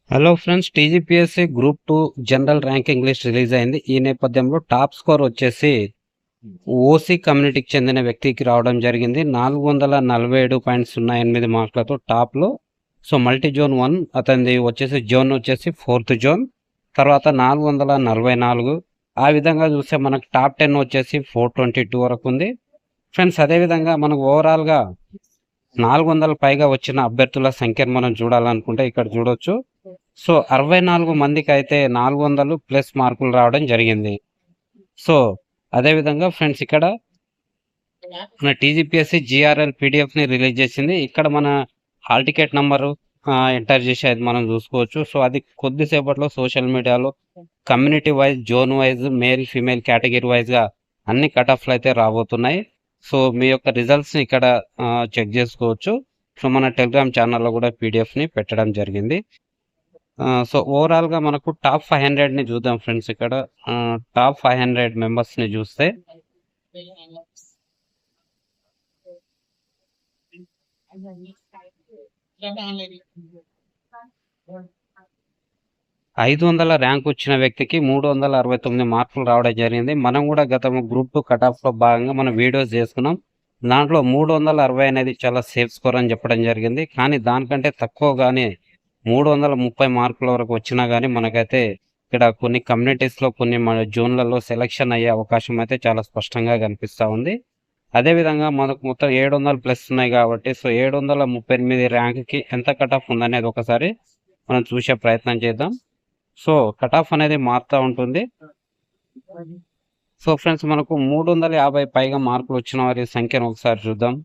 Hello friends, TGPSC group 2 general ranking list release అయింది. ఈ నేపథ్యంలో టాప్ స్కోర్ వచ్చేసి ఓసీ కమ్యూనిటీకి చెందిన వ్యక్తికి రావడం జరిగింది. 447.08 మార్కులతో టాప్లో. సో మల్టీ జోన్ 1 అతనిది వచ్చేసి జోన్ వచ్చేసి 4th జోన్. తర్వాత 444. ఆ విధంగా చూస్తే మనకు టాప్ 10 వచ్చేసి 422 వరకు ఉంది. ఫ్రెండ్స్, అదేవిధంగా మనకు ఓవరాల్గా 400 పైగా వచ్చిన అభ్యర్థుల సంఖ్యను మనం చూడాలనుకుంటే ఇక్కడ చూడొచ్చు. సో 64 మందికి అయితే 400+ మార్కులు రావడం జరిగింది. సో అదేవిధంగా ఫ్రెండ్స్, ఇక్కడ మన టీజీపీఎస్సీ జిఆర్ఎల్ పీడిఎఫ్ని రిలీజ్ చేసింది. ఇక్కడ మన హాల్ టికెట్ నంబరు ఎంటర్ చేసి అది మనం చూసుకోవచ్చు. సో అది కొద్దిసేపట్లో సోషల్ మీడియాలో community wise, zone wise, male female category వైజ్గా అన్ని కట్ ఆఫ్లు అయితే రాబోతున్నాయి. సో మీ యొక్క రిజల్ట్స్ని ఇక్కడ చెక్ చేసుకోవచ్చు. సో మన టెలిగ్రామ్ ఛానల్లో కూడా పీడిఎఫ్ని పెట్టడం జరిగింది. సో ఓవరాల్గా మనకు టాప్ 500ని చూద్దాం ఫ్రెండ్స్. ఇక్కడ టాప్ 500 మెంబర్స్ని చూస్తే 500 ర్యాంక్ వచ్చిన వ్యక్తికి 369 మార్కులు రావడం జరిగింది. మనం కూడా గత గ్రూప్ 2 కట్ ఆఫ్లో భాగంగా మనం వీడియోస్ చేసుకున్నాం. దాంట్లో 360 అనేది చాలా సేఫ్ స్కోర్ అని చెప్పడం జరిగింది. కానీ దానికంటే తక్కువగానే 330 మార్కుల వరకు వచ్చినా కానీ మనకైతే ఇక్కడ కొన్ని కమ్యూనిటీస్లో, కొన్ని మన జోన్లలో సెలక్షన్ అయ్యే అవకాశం అయితే చాలా స్పష్టంగా కనిపిస్తూ ఉంది. అదేవిధంగా మనకు మొత్తం 700+ ఉన్నాయి కాబట్టి, సో 738 ర్యాంక్కి ఎంత కట్ ఆఫ్ ఉందనేది ఒకసారి మనం చూసే ప్రయత్నం చేద్దాం. సో కట్ ఆఫ్ అనేది మారుతూ ఉంటుంది. సో ఫ్రెండ్స్, మనకు 350 పైగా మార్కులు వచ్చిన వారి సంఖ్యను ఒకసారి చూద్దాం.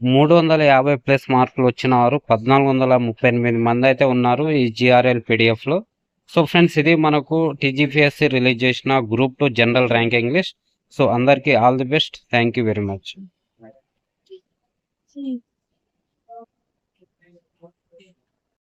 మూడు 350+ మార్కులు వచ్చిన వారు 1438 మంది అయితే ఉన్నారు ఈ జిఆర్ఎల్ పీడిఎఫ్లో. సో ఫ్రెండ్స్, ఇది మనకు టీజీపీఎస్సీ రిలీజ్ చేసిన group 2 general ranking list. So అందరికీ all the best. Thank you very much.